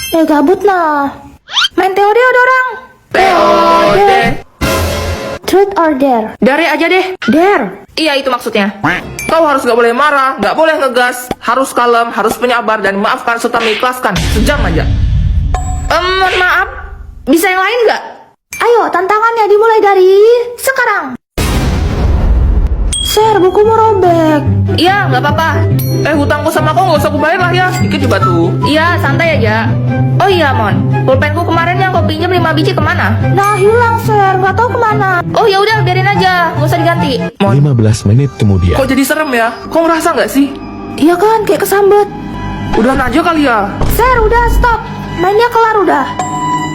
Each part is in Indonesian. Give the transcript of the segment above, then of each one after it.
Gabut nah. Main teori ada orang. TOD. Truth or dare? Dare aja deh. Dare. Iya, itu maksudnya. Kau harus gak boleh marah, gak boleh ngegas, harus kalem, harus penyabar, dan maafkan serta mengikhlaskan. Sejam aja. Maaf, bisa yang lain gak? Ayo, tantangannya dimulai dari sekarang. Sir, bukumu robek. Iya, gak apa-apa. Hutangku sama kau gak usah kubayar lah ya. Dikit juga tuh. Iya, santai aja. Oh iya, Mon. Pulpenku kemarin yang kau pinjam 5 biji kemana? Nah, hilang, Sir. Gak tahu kemana. Oh ya udah, biarin aja. Gak usah diganti. Mon, 15 menit kemudian. kok jadi serem ya? Kau ngerasa gak sih? Iya kan, kayak kesambet. Udahan aja kali ya. Sir, udah stop. Mainnya kelar udah.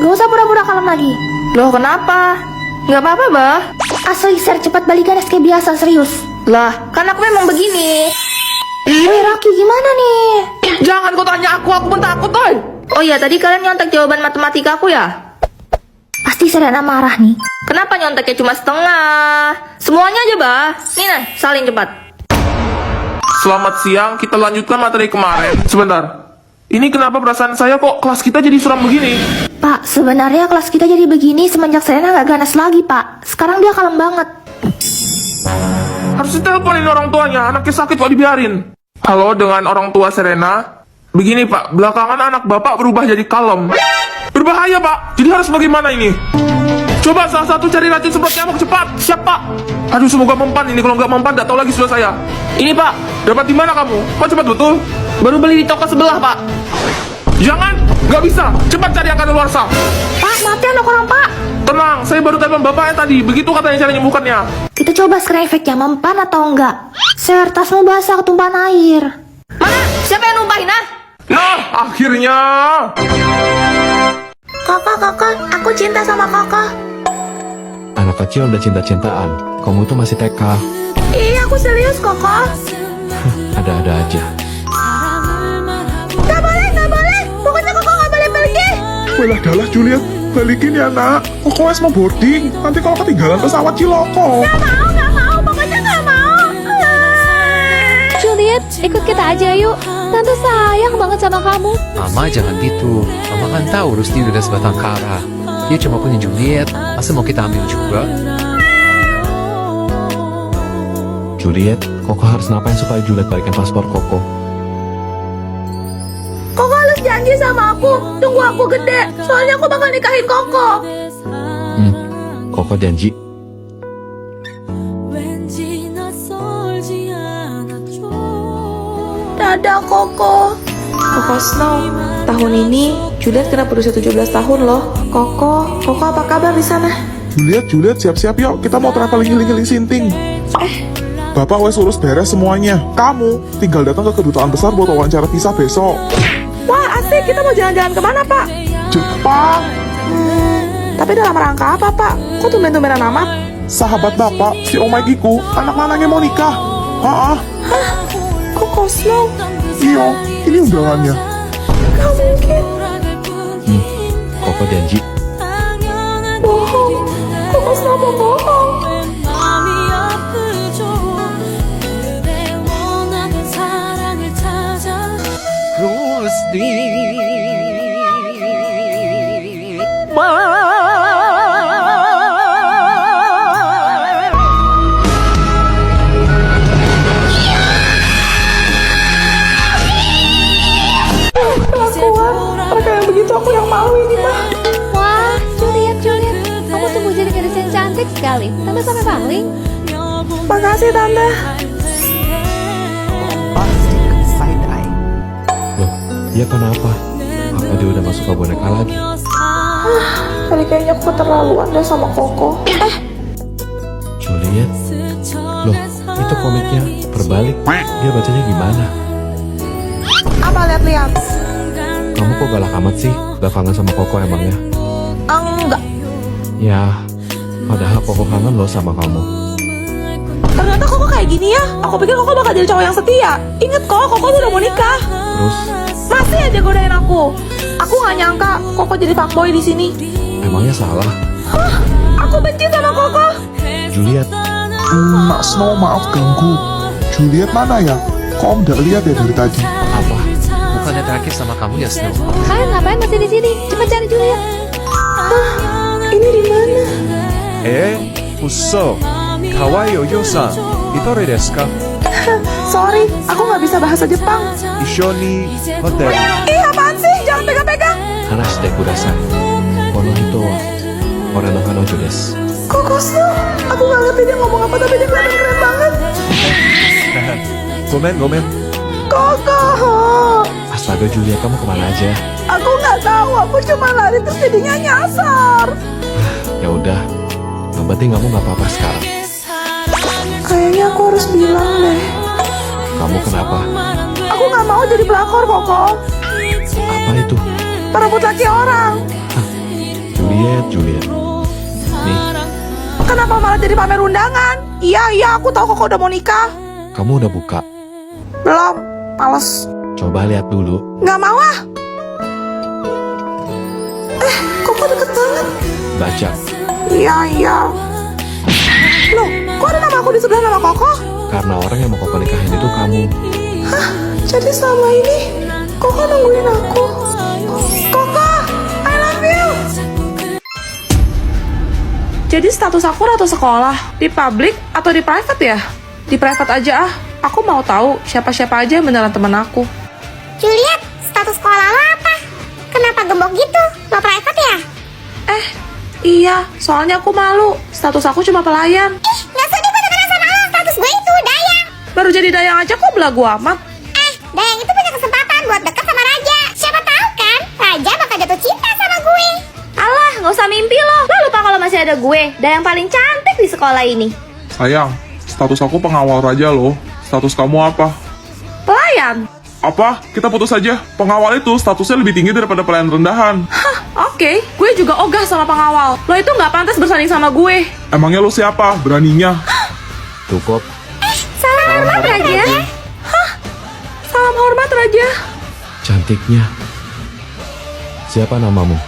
Gak usah pura-pura kalem lagi. Loh, kenapa? Gak apa-apa, Bah. Asli, Sir, cepat balikan kayak biasa, serius. Lah, kan aku memang begini. Woi, Raki, gimana nih? Jangan kau tanya aku pun takut, Toy. Oh iya, tadi kalian nyontek jawaban matematika aku ya? Pasti Serena marah nih. Kenapa nyonteknya cuma setengah? Semuanya aja, Bah. Nih, nah, salin cepat. Selamat siang, kita lanjutkan materi kemarin. Sebentar. Ini kenapa perasaan saya kok kelas kita jadi suram begini? Pak, sebenarnya kelas kita jadi begini semenjak Serena gak ganas lagi, Pak. Sekarang dia kalem banget. Harus diteleponin orang tuanya, anaknya sakit kok dibiarin. Halo, dengan orang tua Serena. Begini Pak, belakangan anak Bapak berubah jadi kalem. Berbahaya Pak, jadi harus bagaimana ini? Coba salah satu cari racun semprot nyamuk cepat, siap Pak. Aduh, semoga mempan ini, kalau nggak mempan nggak tahu lagi sudah saya. Ini Pak, dapat di mana kamu? Kok cepat betul? Baru beli di toko sebelah, Pak. Jangan, nggak bisa, cepat cari yang kadaluarsa. Pak, mati anak orang, Pak. Tenang, saya baru telepon bapaknya tadi, begitu katanya cara nyembuhkannya. Kita coba sekarang efeknya mempan atau enggak. Sir, tasmu basah ketumpahan air. Mana? Siapa yang numpahin, ah? Nah, akhirnya. Kakak, aku cinta sama kakak. Anak kecil udah cinta-cintaan. Kamu tuh masih TK. Iya, aku serius, kakak. Ada-ada aja. Gak boleh. Pokoknya kakak gak boleh pergi. Walah dalah Juliet, balikin ya nak. Kok wes mau boarding, nanti kalau ketinggalan pesawat ciloko. Gak mau, pokoknya gak mau. Juliet, ikut kita aja yuk. Tante sayang banget sama kamu. Mama jangan gitu. Mama kan tahu Rusty udah sebatang kara. Dia cuma punya Juliet. Masa mau kita ambil juga? Juliet, Koko harus ngapain supaya Juliet balikin paspor Koko? Koko harus janji sama aku. Tunggu aku gede. Soalnya aku bakal nikahin Koko. Koko janji. Dadah, Koko. Koko Snow, tahun ini Juliet kena berusia 17 tahun loh. Koko apa kabar di sana? Juliet, siap-siap yuk. Kita mau traveling healing Sinting. Bapak wes urus beres semuanya. Kamu tinggal datang ke kedutaan besar buat wawancara visa besok. Wah asik, kita mau jalan-jalan kemana pak? Jepang, Tapi dalam rangka apa pak? Kok tumben-tumbenan amat? sahabat bapak, si Omaikiku, anak lanangnya mau nikah. Koko Snow, Iyo, ini undangannya. gak mungkin. Koko janji. Bohong, Koko Snow mau bohong. Mereka yang begitu aku yang malu ini mah. Wah, Juliet. Kamu tumbuh jadi gadis yang cantik sekali. Tambah sampai paling. Makasih tante. Loh, dia kenapa? Apa dia udah masuk ke boneka lagi? Tadi kayaknya aku keterlaluan deh sama Koko. Juliet? Loh, itu komiknya berbalik. Dia bacanya gimana? Apa lihat-lihat? Kamu kok galak amat sih? Gak kangen sama Koko emangnya? Enggak. Ya, padahal Koko kangen loh sama kamu. Ternyata Koko kayak gini ya. Aku pikir Koko bakal jadi cowok yang setia. Ingat kok, Koko tuh udah mau nikah. Terus, Masih aja godain aku. Aku gak nyangka Koko jadi fuckboy di sini. emangnya salah? Aku benci sama Koko. Juliet, Mak Snow, maaf ganggu. Juliet mana ya? Kok om gak lihat ya dari tadi? Apa? Bukannya yang terakhir sama kamu ya, Snow. Kalian ngapain masih di sini? Cepat cari Juliet. Ini di mana? Uso. Kawaii Oyo-san. Itore desu ka? Sorry, aku nggak bisa bahasa Jepang. Ishoni hotel. Ih, apaan sih? Jangan pegang-pegang. Hanashite kudasai. Kono hito wa ore no hanojo desu. Kokosno, aku nggak ngerti dia ngomong apa tapi dia kelihatan keren banget. Gomen. Koko, Astaga Julia, kamu kemana aja? aku nggak tahu. Aku cuma lari terus jadinya nyasar. Ya udah, yang penting kamu nggak apa-apa sekarang. Kayaknya aku harus bilang deh. Kamu kenapa? Aku nggak mau jadi pelakor, Koko. Apa itu? Perebut laki orang. Juliet. Nih, Kenapa malah jadi pamer undangan? Iya, aku tahu Koko udah mau nikah. kamu udah buka. Belum, males. Coba lihat dulu. Nggak mau ah. Koko deket banget. Baca. Iya. Loh, kok ada nama aku di sebelah nama Koko? Karena orang yang mau Koko nikahin itu kamu. Hah, jadi selama ini Koko nungguin aku. Koko, I love you. Jadi status aku ratu sekolah di public atau di private ya? Di private aja ah. Aku mau tahu siapa-siapa aja yang beneran temen aku. Juliet, status sekolah lo apa? Kenapa gembok gitu? Lo private ya? Iya, soalnya aku malu. Status aku cuma pelayan. Ih, gak sudi gue dengerin sama lo. Status gue itu Dayang. Baru jadi dayang aja kok belagu amat. Dayang itu punya kesempatan buat deket sama Raja. Siapa tahu kan, Raja bakal jatuh cinta sama gue. Alah, nggak usah mimpi lo. Lo lupa kalau masih ada gue, dan yang paling cantik di sekolah ini. Sayang, status aku pengawal raja loh. Status kamu apa? Pelayan? Apa? Kita putus aja. Pengawal itu statusnya lebih tinggi daripada pelayan rendahan. Oke, gue juga ogah sama pengawal. Lo itu nggak pantas bersanding sama gue. Emangnya lo siapa? Beraninya? Cukup. Salam hormat Raja. Salam hormat, Raja. Cantiknya. Siapa namamu?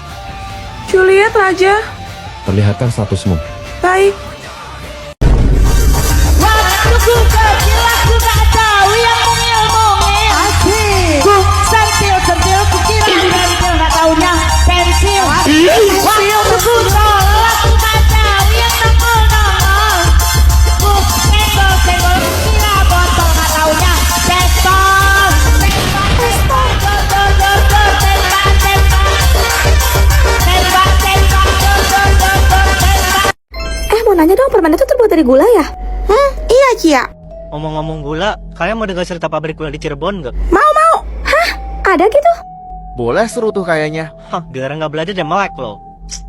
Juliet, Raja. Perlihatkan statusmu. Baik. Mau nanya dong, permen itu terbuat dari gula ya? Iya, Cia. Ngomong-ngomong gula, kalian mau dengar cerita pabrik gula di Cirebon nggak? Mau. Ada gitu? Boleh, seru tuh kayaknya. Hah, gara nggak belajar dan melek loh.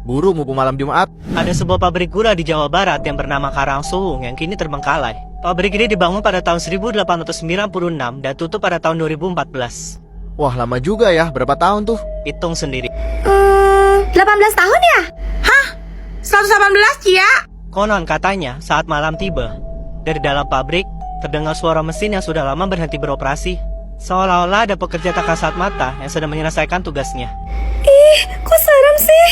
Buru mumpung malam Jumat. Ada sebuah pabrik gula di Jawa Barat yang bernama Karangsuwung yang kini terbengkalai. Pabrik ini dibangun pada tahun 1896 dan tutup pada tahun 2014. Wah, lama juga ya. Berapa tahun tuh? Hitung sendiri. 18 tahun ya? 118, Cia. Konon katanya saat malam tiba, dari dalam pabrik terdengar suara mesin yang sudah lama berhenti beroperasi. Seolah-olah ada pekerja tak kasat mata yang sedang menyelesaikan tugasnya. Ih, kok serem sih?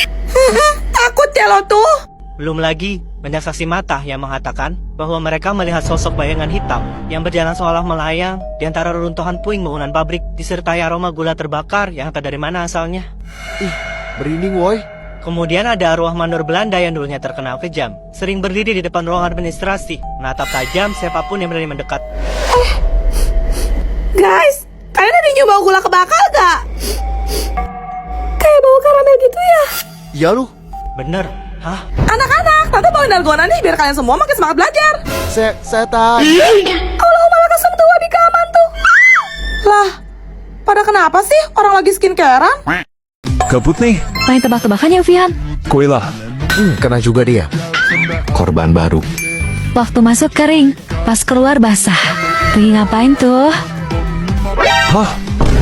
Takut ya lo tuh. Belum lagi banyak saksi mata yang mengatakan bahwa mereka melihat sosok bayangan hitam yang berjalan seolah melayang di antara reruntuhan puing bangunan pabrik disertai aroma gula terbakar yang tak dari mana asalnya. Merinding woi. Kemudian ada arwah mandor Belanda yang dulunya terkenal kejam, sering berdiri di depan ruang administrasi, menatap tajam siapapun yang berani mendekat. Guys, kalian ada nyoba gula kebakar gak? Kayak bau karamel gitu ya. Iya lu. Bener, hah? Anak-anak, tante bawain dalgona nih biar kalian semua makin semangat belajar. Setan. Allah malah kesem tuh di kamar tuh. Lah, pada kenapa sih orang lagi skincarean? Gabut nih. Main tebak-tebakan ya, Vian? Kue lah. Kena juga dia. Korban baru. Waktu masuk kering, pas keluar basah. Lagi ngapain tuh? Hah?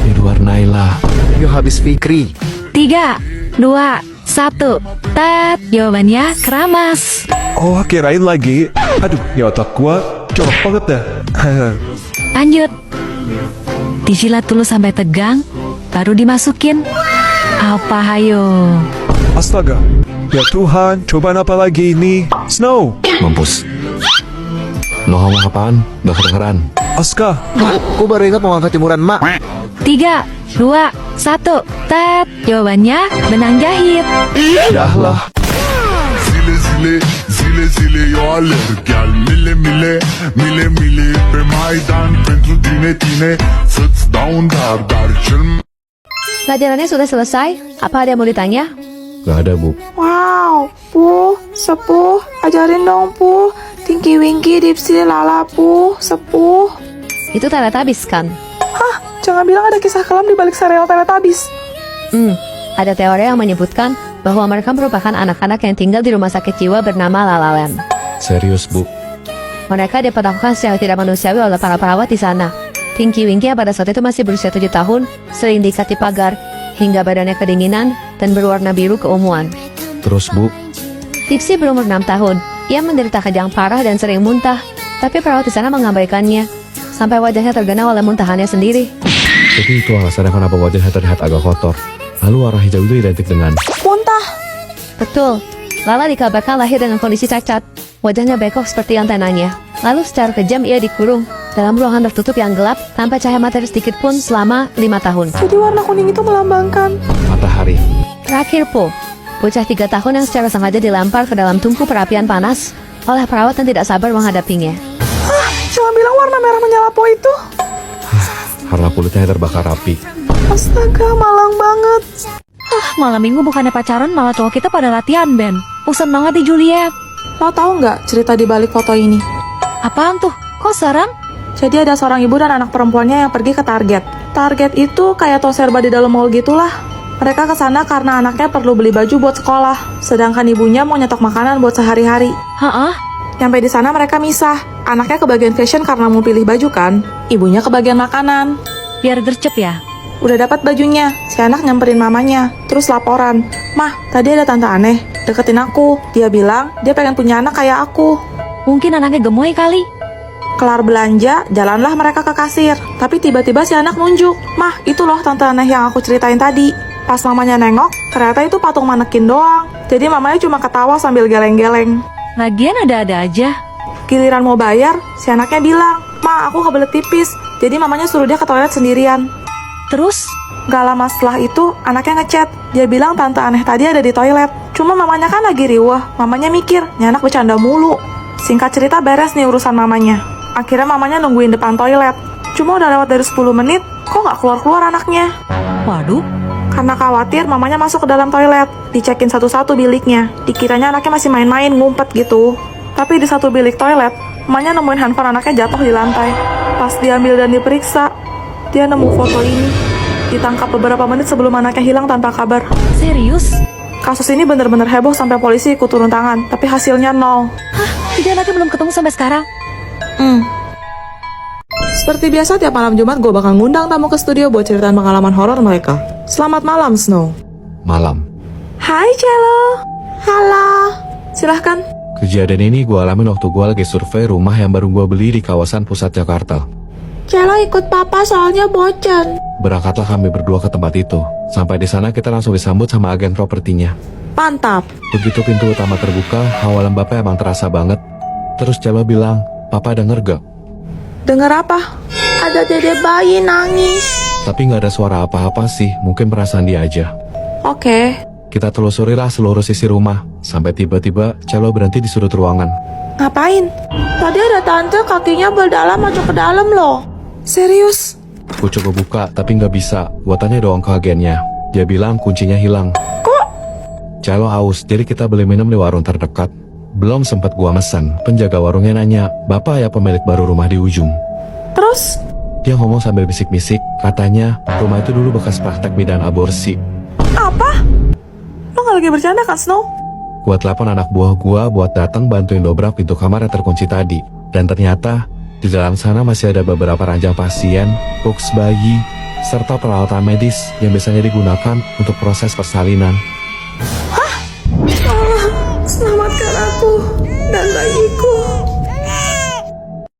Di luar Naila. Yo habis Fikri. 3, 2, 1. Tet, jawabannya keramas. Oh, kirain lagi. Aduh, ya otak gua colok banget dah. Lanjut. Dijilat dulu sampai tegang, baru dimasukin. Apa hayo? Astaga. Ya Tuhan, cobaan apa lagi ini? Snow. Mampus. Lo ngomong apaan? Gak kedengeran. Aska. Aku baru ingat mau angkat jemuran mak. 3, 2, 1, tet. Jawabannya benang jahit. Dah lah. Zile zile, zile zile eu alerg Iar mile mile, mile mile Pe Maidan pentru tine, tine Să-ți dau un dar, dar cel Pelajarannya sudah selesai. Apa ada yang mau ditanya? Gak ada, Bu. Wow, Pu, Sepuh, ajarin dong, Pu. Tinky Winky, Dipsy, Lala, Pu, Sepuh. Itu Teletubbies kan? Hah, jangan bilang ada kisah kelam di balik serial Teletubbies. Ada teori yang menyebutkan bahwa mereka merupakan anak-anak yang tinggal di rumah sakit jiwa bernama La La Land. Serius, Bu. Mereka diperlakukan secara tidak manusiawi oleh para perawat di sana. Tinky Winky yang pada saat itu masih berusia 7 tahun, sering diikat di pagar, hingga badannya kedinginan dan berwarna biru keunguan. Terus, Bu. Dipsy berumur 6 tahun. Ia menderita kejang parah dan sering muntah, tapi perawat di sana mengabaikannya, sampai wajahnya tergenang oleh muntahannya sendiri. Jadi itu alasannya kenapa wajahnya terlihat agak kotor. Lalu warna hijau itu identik dengan... Muntah. Betul, Lala dikabarkan lahir dengan kondisi cacat. Wajahnya bengkok seperti antenanya. Lalu secara kejam ia dikurung dalam ruangan tertutup yang gelap tanpa cahaya matahari sedikit pun selama 5 tahun. Jadi warna kuning itu melambangkan matahari. Terakhir, Po, bocah 3 tahun yang secara sengaja dilempar ke dalam tungku perapian panas oleh perawat yang tidak sabar menghadapinya. Hah, jangan bilang warna merah menyala Po itu. Karena kulitnya terbakar api. Astaga, malang banget. Malam minggu bukannya pacaran, malah cowok kita pada latihan band. Bosan banget di Juliet. Lo tahu nggak cerita di balik foto ini? Apaan tuh? Kok serem? Jadi ada seorang ibu dan anak perempuannya yang pergi ke Target. Target itu kayak toko serba di dalam mall gitulah. Mereka ke sana karena anaknya perlu beli baju buat sekolah, sedangkan ibunya mau nyetok makanan buat sehari-hari. Nyampe di sana mereka misah. Anaknya ke bagian fashion karena mau pilih baju kan. Ibunya ke bagian makanan. Biar gercep ya. Udah dapat bajunya, si anak nyamperin mamanya, terus laporan. Mah, tadi ada tante aneh, deketin aku. Dia bilang dia pengen punya anak kayak aku. Mungkin anaknya gemoy kali. Kelar belanja, jalanlah mereka ke kasir. Tapi tiba-tiba si anak nunjuk. Mah, itu loh tante aneh yang aku ceritain tadi. Pas mamanya nengok, ternyata itu patung manekin doang. Jadi mamanya cuma ketawa sambil geleng-geleng. Lagian ada-ada aja. Giliran mau bayar, si anaknya bilang, "Ma, aku kebelet pipis." Jadi mamanya suruh dia ke toilet sendirian. Terus? Gak lama setelah itu, anaknya ngechat. Dia bilang tante aneh tadi ada di toilet. Cuma mamanya kan lagi riweh. Mamanya mikir, ini anak bercanda mulu. Singkat cerita beres nih urusan mamanya. Akhirnya mamanya nungguin depan toilet. Cuma udah lewat dari 10 menit, kok gak keluar-keluar anaknya? Waduh. Karena khawatir, mamanya masuk ke dalam toilet. Dicekin satu-satu biliknya. Dikiranya anaknya masih main-main, ngumpet gitu. Tapi di satu bilik toilet, mamanya nemuin handphone anaknya jatuh di lantai. Pas diambil dan diperiksa, dia nemu foto ini. Ditangkap beberapa menit sebelum anaknya hilang tanpa kabar. Serius? Kasus ini bener-bener heboh sampai polisi ikut turun tangan. Tapi hasilnya nol. Hah? Jadi anaknya belum ketemu sampai sekarang? Seperti biasa tiap malam Jumat gue bakal ngundang tamu ke studio buat ceritain pengalaman horor mereka. Selamat malam, Snow. Malam. Hai, Cello. Halo. Silahkan. Kejadian ini gue alamin waktu gue lagi survei rumah yang baru gue beli di kawasan pusat Jakarta. Cello ikut papa soalnya bocan. Berangkatlah kami berdua ke tempat itu. Sampai di sana kita langsung disambut sama agen propertinya. Mantap. Begitu pintu utama terbuka, hawa lembabnya emang terasa banget. Terus Cello bilang, "Papa denger gak?" Dengar apa? Ada dede bayi nangis. Tapi gak ada suara apa-apa sih, mungkin perasaan dia aja. Oke. Kita telusurilah seluruh sisi rumah. Sampai tiba-tiba Cello berhenti di sudut ruangan. Ngapain? Tadi ada tante kakinya berdalam masuk ke dalam loh. Serius? Aku coba buka, tapi nggak bisa. Gua tanya doang ke agennya. Dia bilang kuncinya hilang. Kok? Cello haus, jadi kita beli minum di warung terdekat. Belum sempat gua mesen, penjaga warungnya nanya, "Bapak ya pemilik baru rumah di ujung?" Terus? Dia ngomong sambil bisik-bisik, katanya rumah itu dulu bekas praktek bidan aborsi. Apa? Lo gak lagi bercanda kan, Snow? Gua telepon anak buah gua buat datang bantuin dobrak pintu kamar yang terkunci tadi. Dan ternyata di dalam sana masih ada beberapa ranjang pasien, box bayi, serta peralatan medis yang biasanya digunakan untuk proses persalinan.